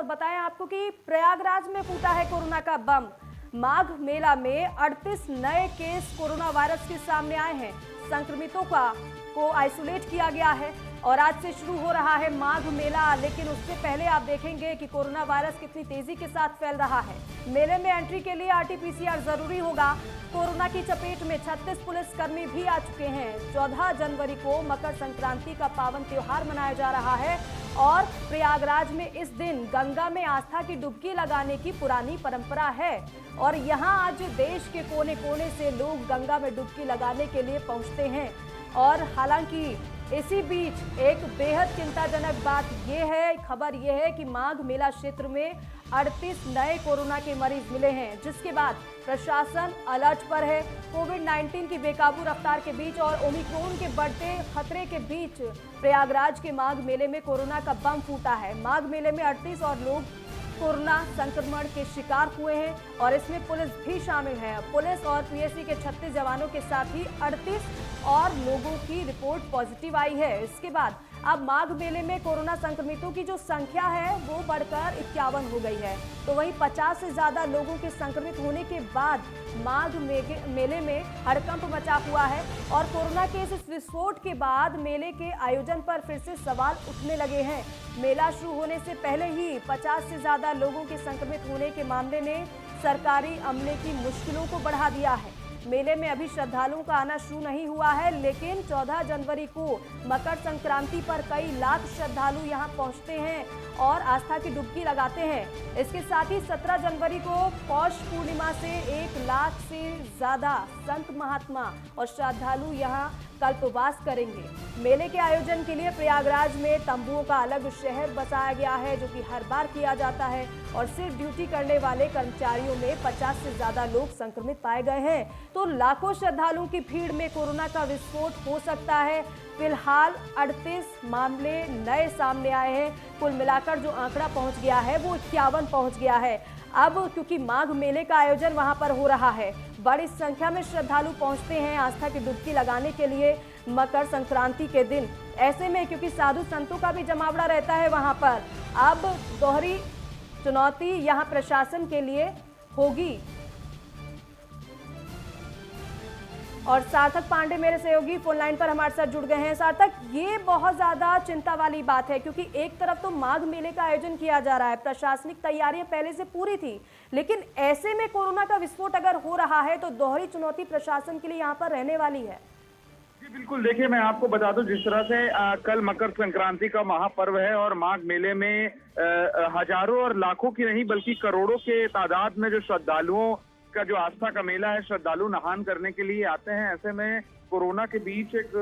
तो बताएं आपको कि प्रयागराज में फूटा है कोरोना का बम। माघ मेला में 38 नए केस कोरोना वायरस के सामने आए हैं। संक्रमितों को आइसोलेट किया गया है और आज से शुरू हो रहा है माघ मेला। लेकिन उससे पहले आप देखेंगे कि कोरोना वायरस कितनी तेजी के साथ फैल रहा है। मेले में एंट्री के लिए आरटीपीसीआर जरूरी होगा। कोरोना की चपेट में 36 पुलिसकर्मी भी आ चुके हैं। 14 जनवरी को मकर संक्रांति का पावन त्योहार मनाया जा रहा है और प्रयागराज में इस दिन गंगा में आस्था की डुबकी लगाने की पुरानी परंपरा है और यहाँ आज देश के कोने कोने से लोग गंगा में डुबकी लगाने के लिए पहुंचते हैं। और हालांकि इसी बीच एक बेहद चिंताजनक बात यह है, खबर यह है कि माघ मेला क्षेत्र में 38 नए कोरोना के मरीज मिले हैं, जिसके बाद प्रशासन अलर्ट पर है। कोविड-19 की बेकाबू रफ्तार के बीच और ओमिक्रॉन के बढ़ते खतरे के बीच प्रयागराज के माघ मेले में कोरोना का बम फूटा है। माघ मेले में 38 और लोग कोरोना संक्रमण के शिकार हुए हैं और इसमें पुलिस भी शामिल है। पुलिस और पीएससी के 36 जवानों के साथ ही 38 और लोगों की रिपोर्ट पॉजिटिव आई है। इसके बाद अब माघ मेले में कोरोना संक्रमितों की जो संख्या है वो बढ़कर 51 हो गई है। तो वहीं 50 से ज्यादा लोगों के संक्रमित होने के बाद माघ मेले में हड़कंप मचा हुआ है और कोरोना के इस विस्फोट के बाद मेले के आयोजन पर फिर से सवाल उठने लगे हैं। मेला शुरू होने से पहले ही 50 से ज्यादा लोगों के संक्रमित होने के मामले ने सरकारी अमले की मुश्किलों को बढ़ा दिया है। मेले में अभी श्रद्धालुओं का आना शुरू नहीं हुआ है, लेकिन 14 जनवरी को मकर संक्रांति पर कई लाख श्रद्धालु यहां पहुंचते हैं और आस्था की डुबकी लगाते हैं। इसके साथ ही 17 जनवरी को पौष पूर्णिमा से 1 लाख से ज्यादा संत महात्मा और श्रद्धालु यहां कल्पवास करेंगे। मेले के आयोजन के लिए प्रयागराज में तंबुओं का अलग शहर बसाया गया है, जो कि हर बार किया जाता है और सिर्फ ड्यूटी करने वाले कर्मचारियों में 50 से ज्यादा लोग संक्रमित पाए गए हैं। तो लाखों श्रद्धालुओं की भीड़ में कोरोना का विस्फोट हो सकता है। फिलहाल 38 मामले नए सामने आए हैं। कुल मिलाकर जो आंकड़ा पहुंच गया है वो 51 पहुंच गया है। अब क्योंकि माघ मेले का आयोजन वहां पर हो रहा है, बड़ी संख्या में श्रद्धालु पहुंचते हैं आस्था की डुबकी लगाने के लिए मकर संक्रांति के दिन। ऐसे में क्योंकि साधु संतों का भी जमावड़ा रहता है वहां पर, अब दोहरी चुनौती यहां प्रशासन के लिए होगी। और सार्थक पांडे मेरे सहयोगी फोन लाइन पर हमारे साथ जुड़ गए हैं। सार्थक, ये बहुत ज्यादा चिंता वाली बात है क्योंकि एक तरफ तो माघ मेले का आयोजन किया जा रहा है, प्रशासनिक तैयारियां पहले से पूरी थी, लेकिन ऐसे में कोरोना का विस्फोट अगर हो रहा है तो दोहरी चुनौती प्रशासन के लिए यहाँ पर रहने वाली है। जी बिल्कुल, देखिए मैं आपको बता दूं, जिस तरह से कल मकर संक्रांति का महापर्व है और माघ मेले में हजारों और लाखों की नहीं बल्कि करोड़ों के तादाद में जो श्रद्धालुओं का जो आस्था का मेला है, श्रद्धालु नहान करने के लिए आते हैं। ऐसे में कोरोना के बीच एक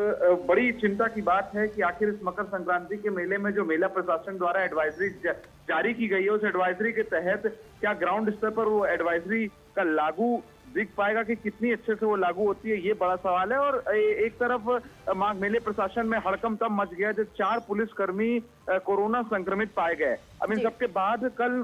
बड़ी चिंता की बात है कि आखिर इस मकर संक्रांति के मेले में जो मेला प्रशासन द्वारा एडवाइजरी जारी की गई है, उस एडवाइजरी के तहत क्या ग्राउंड स्तर पर वो एडवाइजरी का लागू दिख पाएगा कि कितनी अच्छे से वो लागू होती है, ये बड़ा सवाल है। और एक तरफ माघ मेले प्रशासन में हड़कंप तब मच गया जब 4 पुलिसकर्मी कोरोना संक्रमित पाए गए। अब इन सबके बाद कल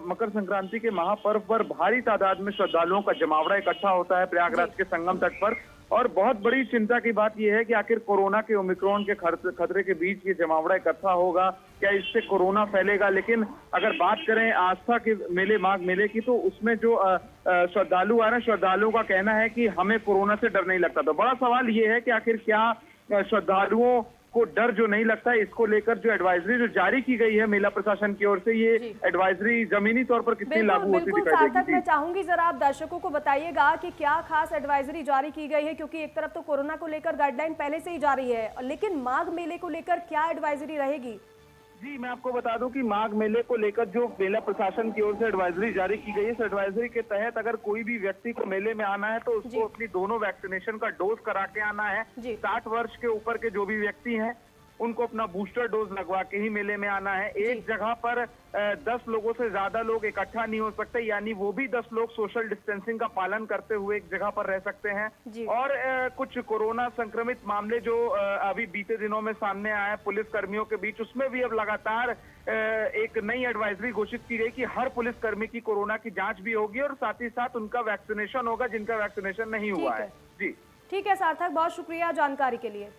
मकर संक्रांति के महापर्व पर भारी तादाद में श्रद्धालुओं का जमावड़ा इकट्ठा होता है प्रयागराज के संगम तट पर। और बहुत बड़ी चिंता की बात यह है कि आखिर कोरोना के ओमिक्रॉन के खतरे के बीच ये जमावड़ा इकट्ठा होगा, क्या इससे कोरोना फैलेगा। लेकिन अगर बात करें आस्था के मेले माघ मेले की, तो उसमें जो श्रद्धालु आ रहे हैं, श्रद्धालुओं का कहना है कि हमें कोरोना से डर नहीं लगता। तो बड़ा सवाल ये है कि आखिर क्या श्रद्धालुओं को डर जो नहीं लगता है, इसको लेकर जो एडवाइजरी जो जारी की गई है मेला प्रशासन की ओर से, ये एडवाइजरी जमीनी तौर पर कितनी लागू होती दिखाई देगी। मैं चाहूंगी जरा आप दर्शकों को बताइएगा कि क्या खास एडवाइजरी जारी की गई है, क्योंकि एक तरफ तो कोरोना को लेकर गाइडलाइन पहले से ही जारी है, लेकिन माघ मेले को लेकर क्या एडवाइजरी रहेगी? जी मैं आपको बता दूं कि माघ मेले को लेकर जो मेला प्रशासन की ओर से एडवाइजरी जारी की गई है, इस एडवाइजरी के तहत अगर कोई भी व्यक्ति को मेले में आना है तो उसको अपनी दोनों वैक्सीनेशन का डोज करा के आना है। 60 वर्ष के ऊपर के जो भी व्यक्ति हैं उनको अपना बूस्टर डोज लगवा के ही मेले में आना है। एक जगह पर 10 लोगों से ज्यादा लोग इकट्ठा नहीं हो सकते, यानी वो भी 10 लोग सोशल डिस्टेंसिंग का पालन करते हुए एक जगह पर रह सकते हैं। और कुछ कोरोना संक्रमित मामले जो अभी बीते दिनों में सामने आए पुलिस कर्मियों के बीच, उसमें भी अब लगातार एक नई एडवाइजरी घोषित की गई कि हर पुलिसकर्मी की कोरोना की जांच भी होगी और साथ ही साथ उनका वैक्सीनेशन होगा जिनका वैक्सीनेशन नहीं हुआ है। जी ठीक है सार्थक, बहुत शुक्रिया जानकारी के लिए।